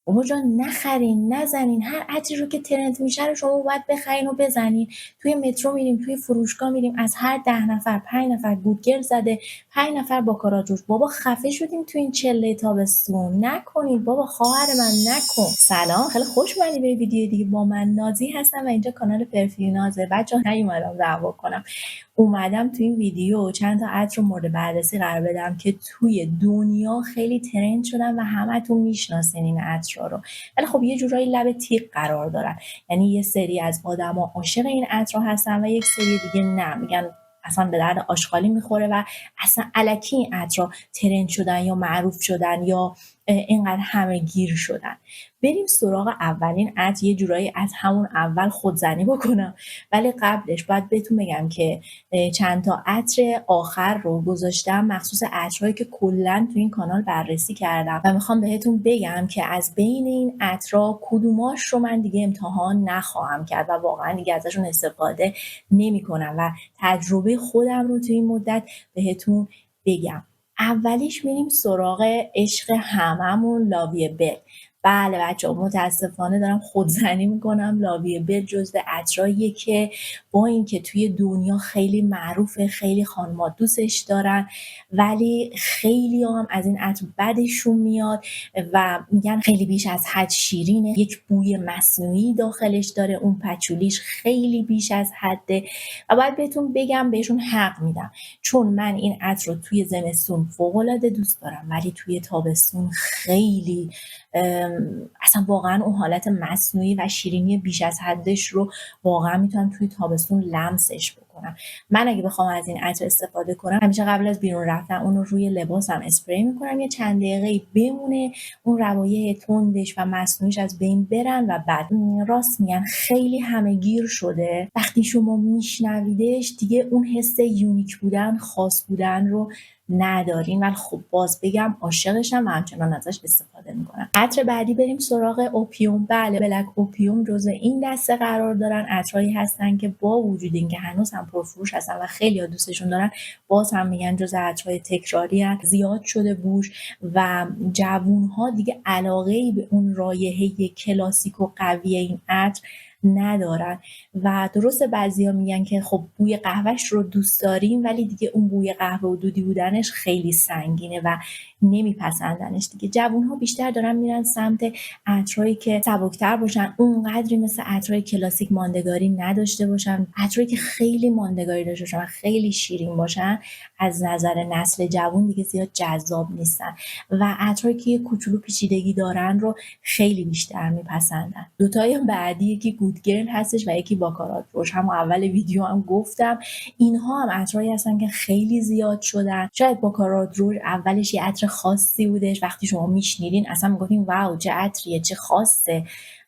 بابا جان نخرین، نزنین. هر عطری رو که ترند میشه رو شما باید بخرین و بزنین. توی مترو میریم، توی فروشگاه میریم، از هر 10 نفر 5 نفر گودگرد زده، 5 نفر باکارات روش. بابا خفه شدیم تو این چله تابستون. نکنید بابا، خواهر من نکن. سلام، خیلی خوش اومدی به ویدیو دیگه. با من نازی هستم و اینجا کانال پرفیونازه. بچه‌ها نیومدم دعوا کنم، اومدم تو این ویدیو چند تا عطر رو مورد بررسی قرار بدم که توی دنیا خیلی ترند شدن و همتون میشناسین این عطرها رو. ولی خب یه جورایی لب تیغ قرار دارن، یعنی یه سری از آدما عاشق این عطرها هستن و یک سری دیگه نه، میگن اصلا به درد آشغالی میخوره و اصلا الکی این عطرها ترند شدن یا معروف شدن یا اینقدر همه گیر شدن. بریم سراغ اولین عطر. یه جورایی از همون اول خودزنی بکنم، ولی قبلش باید بهتون بگم که چند تا عطر آخر رو گذاشتم مخصوص عطرهایی که کلا تو این کانال بررسی کردم و میخوام بهتون بگم که از بین این عطرها کدوماش رو من دیگه امتحان نخواهم کرد و واقعا دیگه ازشون استفاده نمی‌کنم و تجربه خودم رو تو این مدت بهتون بگم. اولیش میریم سراغ عشق هممون، لاویبل. بله بچه‌ها، متاسفانه دارم خودزنی میکنم. لاویبل جزو عطراییه که با اینکه توی دنیا خیلی معروفه، خیلی خانم‌ها دوستش دارن، ولی خیلی هم از این عطر بدشون میاد و میگن خیلی بیش از حد شیرینه، یک بوی مصنوعی داخلش داره، اون پچولیش خیلی بیش از حده و باید بهتون بگم بهشون حق میدم، چون من این عطر رو توی زمستون فوق‌العاده دوست دارم ولی توی تابستون خیلی اصلا واقعا اون حالت مصنوعی و شیرینی بیش از حدش رو واقعا میتونم توی تابستون لمسش بکنم. من اگه بخوام از این عطر استفاده کنم، همیشه قبل از بیرون رفتن اون رو روی لباسم اسپری میکنم، یه چند دقیقه بمونه اون روایح تندش و مصنوعیش از بین برن و بعد راست میگن خیلی همه گیر شده. وقتی شما میشنویدش دیگه اون حس یونیک بودن، خاص بودن رو ندارین، ولی خب باز بگم عاشقشم و همچنان ازش استفاده میکنم. عطر بعدی بریم سراغ اوپیوم. بله، بلک اوپیوم جزء این دسته قرار دارن. عطرایی هستن که با وجود اینکه هنوز هم پرفروش هستن و خیلی دوستشون دارن، باز هم میگن جزء عطرهای تکراری هست. زیاد شده بوش و جوونها دیگه علاقه‌ای به اون رایحه کلاسیک و قوی این عطر ندارن و درسته بعضیا میگن که خب بوی قهوهش رو دوست داریم ولی دیگه اون بوی قهوه و دودی بودنش خیلی سنگینه و نمیپسندنش. دیگه جوونها بیشتر دارن میرن سمت عطرایی که سبکتر باشن، اونقدری مثل عطرهای کلاسیک ماندگاری نداشته باشن، عطرایی که خیلی ماندگاری داشته باشن و خیلی شیرین باشن از نظر نسل جوون دیگه زیاد جذاب نیستن و عطرایی که یه کوچولو پیچیدگی دارن رو خیلی بیشتر میپسندن. دوتای بعدی یکی گودگرل هستش و یکی باکارات روش. هم اول ویدیو هم گفتم اینها هم عطرایی هستن که خیلی زیاد شدن. شاید باکارات روش اولش یه عطر خاصی بودش، وقتی شما میشنیدین اصلا میگفتین واو چه عطریه، چه خاصه،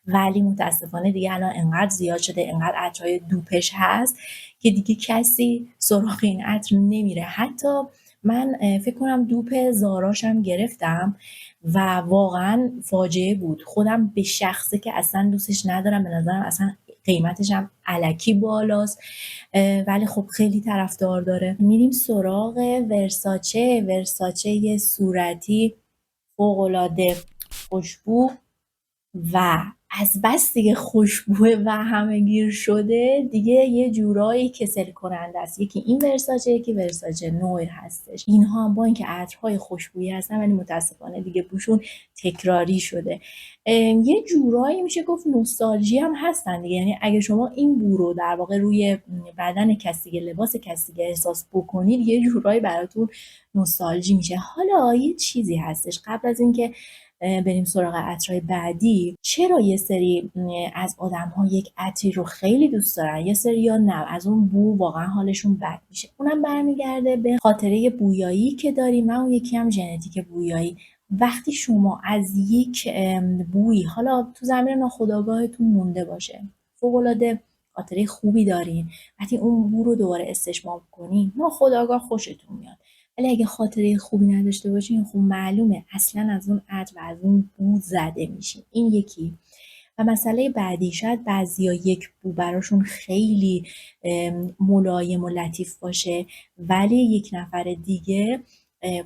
ولی متاسفانه دیگه الان انقدر زیاد شده، انقدر عطرهای دوپش هست که دیگه کسی سراغ این عطر نمیره. حتی من فکر کنم دوپ زاراشم گرفتم و واقعا فاجعه بود. خودم به شخصه که اصلا دوستش ندارم، به نظرم اصلا قیمتش هم الکی بالاست، ولی خب خیلی طرفدار داره. میریم سراغ ورساچه یه صورتی فوق‌العاده خوشبو و از بس دیگه خوشبوه و همه گیر شده دیگه یه جورایی کسل کننده است. یکی این ورساچه، یکی ورساچه نویر هستش. اینها هم با اینکه عطرهای خوشبویی هستن ولی متاسفانه دیگه بوشون تکراری شده. یه جورایی میشه گفت نوستالژی هم هستن دیگه، یعنی اگه شما این بو رو در واقع روی بدن کسی، لباس کسی احساس بکنید یه جورایی براتون نوستالژی میشه. حالا یه چیزی هستش قبل از اینکه بریم سراغ عطرهای بعدی، چرا یه سری از آدم‌ها یک عطری رو خیلی دوست دارن، یه سری یا نه، از اون بو واقعا حالشون بد میشه؟ اونم برمیگرده به خاطره بویایی که داریم و اون یکی هم ژنتیک بویایی. وقتی شما از یک بویی حالا تو زمین ناخودآگاهتون مونده باشه، فوق‌العاده خاطره خوبی دارین، وقتی اون بو رو دوباره استشمام کنین ناخودآگاه خوشتون میاد، ولی اگه خاطره خوبی نداشته باشین خب معلومه اصلا از اون عطر و از اون بو زده میشین. این یکی. و مسئله بعدی، شاید بعضیا یک بو براشون خیلی ملایم و لطیف باشه ولی یک نفر دیگه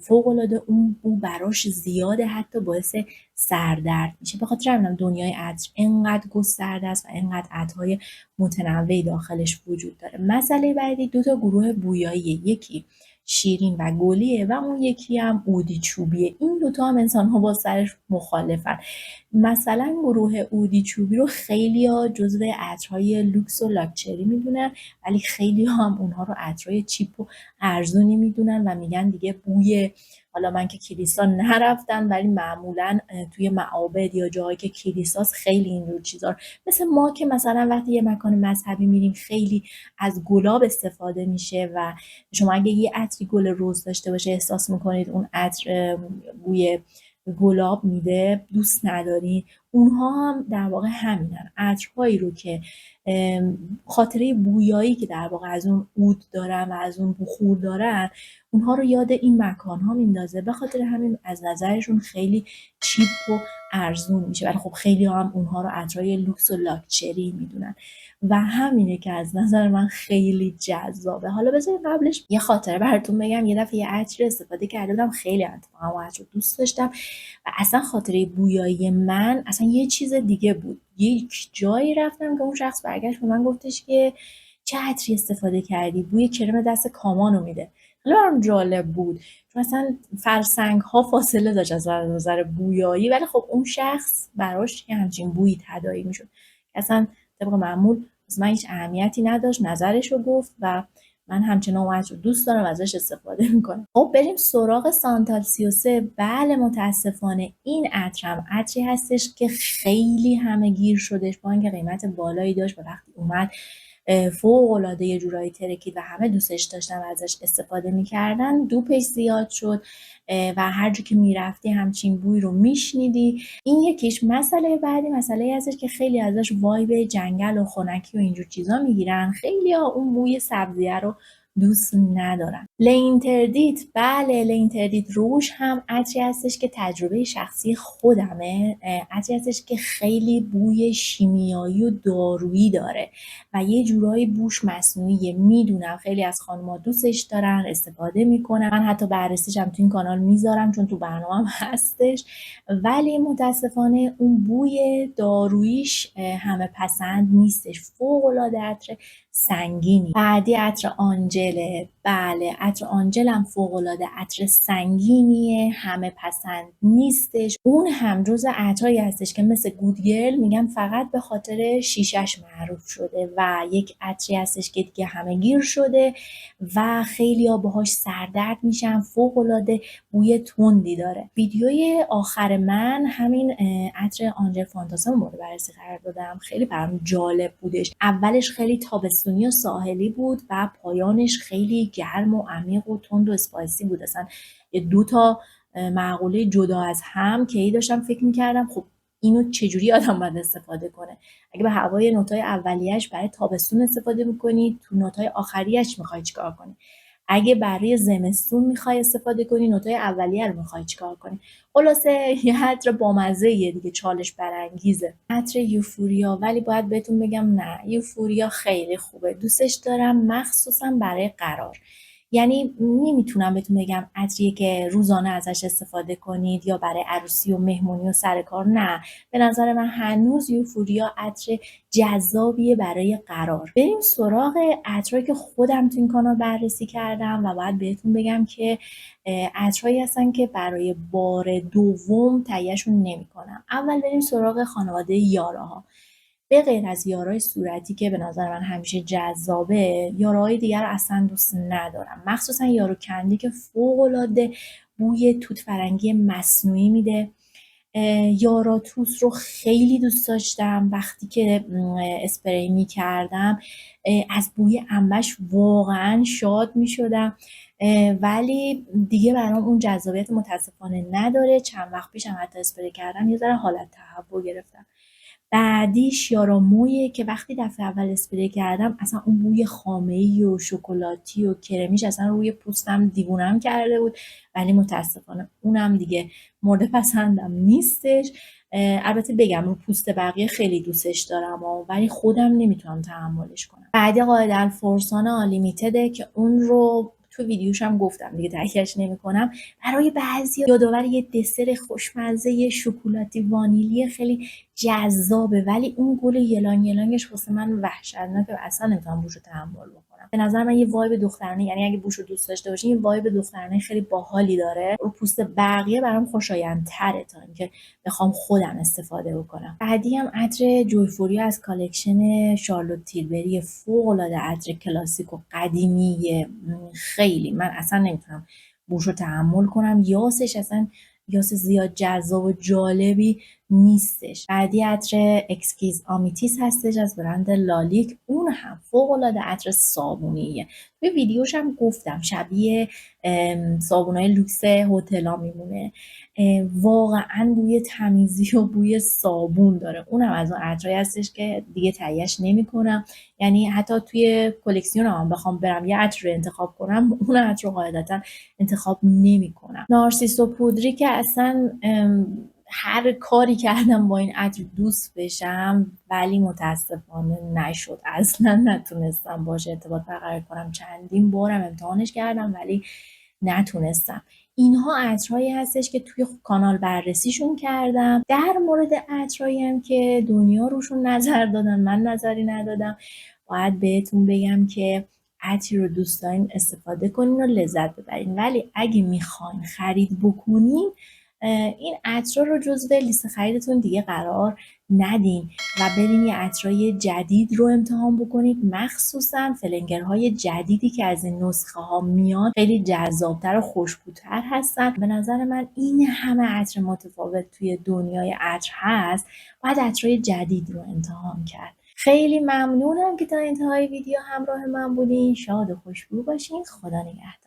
فوق‌العاده اون بو براش زیاده، حتی باعث سردرد میشه. به خاطر همینم دنیای عطر انقدر گسترده است و انقدر عطرهای متنوعی داخلش وجود داره. مسئله بعدی دو تا گروه بویایی، یکی شیرین و گلیه و اون یکی هم عودی چوبیه. این دوتا هم انسان ها با سرش مخالفن. مثلا گروه عودی چوبی رو خیلی ها جزو عطرهای لوکس و لاکچری میدونن، ولی خیلی ها هم اونها رو عطرهای چیپ و ارزونی میدونن و میگن دیگه بوی، حالا من که کلیسا نرفتم ولی معمولا توی معابد یا جاهایی که کلیساست خیلی اینجور چیزا رو، مثل ما که مثلا وقتی یه مکان مذهبی میریم خیلی از گلاب استفاده میشه و شما اگه یه عطری گل رز داشته باشه احساس میکنید اون عطر بوی گلاب میده، دوست نداری. اونها هم در واقع همینن، عطرهایی رو که خاطره بویایی که در واقع از اون عود دارن و از اون بخور دارن، اونها رو یاد این مکان ها میندازه. به خاطر همین از نظرشون خیلی چیپ و ارزون میشه، ولی خب خیلی هم اونها رو عطرهای لوکس و لاکچری میدونن و همینه که از نظر من خیلی جذابه. حالا بذارید قبلش یه خاطره براتون بگم. یه دفعه یه عطر استفاده کرده بودم، خیلی اتفاقا اون عطر رو دوست داشتم و اصلا خاطره بویایی من اصلا یه چیز دیگه بود. یک جایی رفتم که اون شخص برگشت به من گفتش که چه عطری استفاده کردی؟ بوی کرم دست کامانو میده. خیلی برام جالب بود چون مثلا فرسنگ ها فاصله داشت از نظر بویایی، ولی خب اون شخص براش یه همچین بویی تداعی میشد. اصلا طبق معمول از من هیچ اهمیتی نداشت، نظرش رو گفت و من همچنان اون عطر رو دوست دارم، ازش استفاده میکنم. خب بریم سراغ سانتال 33. بله متاسفانه این عطر هم عطری هستش که خیلی همه گیر شدش، با اینکه قیمت بالایی داشت و وقتی اومد فوق‌العاده یه جورایی ترکید و همه دوستش داشتن و ازش استفاده میکردن. دوپش زیاد شد و هر جا که میرفتی همچین بوی رو میشنیدی. این یکیش. مسئله بعدی مسئله هستش که خیلی ازش وایب جنگل و خنکی و اینجور چیزا میگیرن، خیلی ها اون بوی سبزیه رو دوست ندارن. لینتردیت، بله لینتردیت روش هم عطری هستش که تجربه شخصی خودمه، عطری هستش که خیلی بوی شیمیایی و دارویی داره و یه جورایی بوش مصنوعیه. میدونم خیلی از خانم‌ها دوستش دارن، استفاده میکنن، من حتی بررسیش هم تو این کانال میذارم چون تو برنامه‌ام هستش، ولی متاسفانه اون بوی داروییش همه پسند نیستش. فوق‌العاده عطر سنگینی. بعدی عطر آنجله. بله عطر آنجل هم فوق‌العاده عطر سنگینیه، همه پسند نیستش. اون هم جز عطرهایی هستش که مثل گودگرل میگم فقط به خاطر شیشش معروف شده و یک عطری هستش که دیگه همه گیر شده و خیلی ها باهاش سردرد میشن. فوق‌العاده بوی تندی داره. ویدیوی آخر من همین عطر آنجل فانتاسم مورد بررسی قرار دادم، خیلی برام جالب بودش. اولش خیلی تابستونی و ساحلی بود و پایانش خیلی گرم و عمیق و تند و اسپایسی بود. اصلا یه دو تا معقوله جدا از هم که ای داشتم فکر میکردم خب اینو چجوری آدم باید استفاده کنه. اگه به هوای نوتای اولیه‌اش برای تابستون استفاده میکنی، تو نوتای آخریش میخوای چیکار کنی؟ اگه برای زمستون میخوای استفاده کنی، نوتای اولیه رو میخوای چیکار کنی؟ خلاصه یه عطر بامزه دیگه، چالش برانگیزه. عطر یوفوریا، ولی باید بهتون بگم نه، یوفوریا خیلی خوبه، دوستش دارم مخصوصا برای قرار. یعنی نمیتونم بهتون بگم عطریه که روزانه ازش استفاده کنید یا برای عروسی و مهمونی و سر کار، نه. به نظر من هنوز یوفوریا عطر جذابیه برای قرار. بریم سراغ عطرهایی که خودم تو این کانال بررسی کردم و باید بهتون بگم که عطرهایی هستن که برای بار دوم تهیه‌شون نمی‌کنم. اول بریم سراغ خانواده یاراها. به غیر از یارای صورتی که به نظر من همیشه جذابه، یاراهای دیگر رو اصلا دوست ندارم، مخصوصا یارو کندی که فوق‌العاده بوی توت فرنگی مصنوعی میده. یارا توس رو خیلی دوست داشتم، وقتی که اسپری می کردم از بوی انبش واقعا شاد می شدم، ولی دیگه برام اون جذابیت متاسفانه نداره. چند وقت پیشم حتی اسپری کردم یه ذره حالت تهوع گرفتم. بعدیش یارامویه که وقتی دفعه اول اسپری کردم اصلا اون بوی خامه‌ای و شکلاتی و کرمیش اصلا روی پوستم دیوونم کرده بود، ولی متاسفانه اونم دیگه مورد پسندم نیستش. البته بگم رو پوست بقیه خیلی دوستش دارم ولی خودم نمیتونم تحملش کنم. بعدی قاعده الفرسان آنلیمیتده که اون رو تو ویدیوش هم گفتم دیگه، تاکیدش نمی‌کنم. برای بعضی یادآور یه دسر خوشمزه شکلاتی وانیلی خیلی جذابه، ولی اون گل یلان یلانگش واسه من وحشتناکه، اصلا نمیتونم بوشو تحمل بکنم. به نظر من یه وایب دخترانه، یعنی اگه بوشو دوست داشته باشین یه وایب دخترانه خیلی باحالی داره. رو پوست بقیه برام خوشایندتره تا اینکه بخوام خودم استفاده بکنم. بعدی هم عطر جویفوری از کالکشن شارلوت تیلبری، فوق‌العاده عطر کلاسیک و قدیمیه. خیلی من اصلا نمیتونم بوشو تحمل کنم، یاسش اصلا یاس زیاد جذاب و جالبی نیستش. بعدی عطر اکسکیز آمیتیس هستش از برند لالیک، اون هم فوق‌العاده عطر صابونیه. توی ویدیوش هم گفتم شبیه صابونای لوکس هتل‌ها میمونه، واقعا بوی تمیزی و بوی صابون داره. اونم از اون عطرایی هستش که دیگه تهیه‌اش نمی‌کنم، یعنی حتی توی کلکسیون هم بخوام برم یه عطر رو انتخاب کنم، اون عطر رو قاعدتا انتخاب نمی‌کنم. نارسیسو پودری که اصلا هر کاری کردم با این عطر دوست بشم، ولی متاسفانه نشد، اصلا نتونستم باشه ارتباط برقرار کنم. چندین بارم امتحانش کردم ولی نتونستم. اینها عطرهایی هستش که توی کانال بررسیشون کردم. در مورد عطرهایی هم که دنیا روشون نظر دادن، من نظری ندادم، باید بهتون بگم که عطری رو دوست دارین استفاده کنین و لذت ببرین، ولی اگه میخواین خرید بکنین این عطرها رو جزو لیست خریدتون دیگه قرار ندین و برین یه عطرای جدید رو امتحان بکنید. مخصوصا فلنگرهای جدیدی که از این نسخه ها میان خیلی جذابتر و خوشبوتر هستن. به نظر من این همه عطر متفاوت توی دنیای عطر هست، باید عطرای جدید رو امتحان کرد. خیلی ممنونم که تا انتهای ویدیو همراه من بودین. شاد و خوشبو باشین. خدا نگهدار.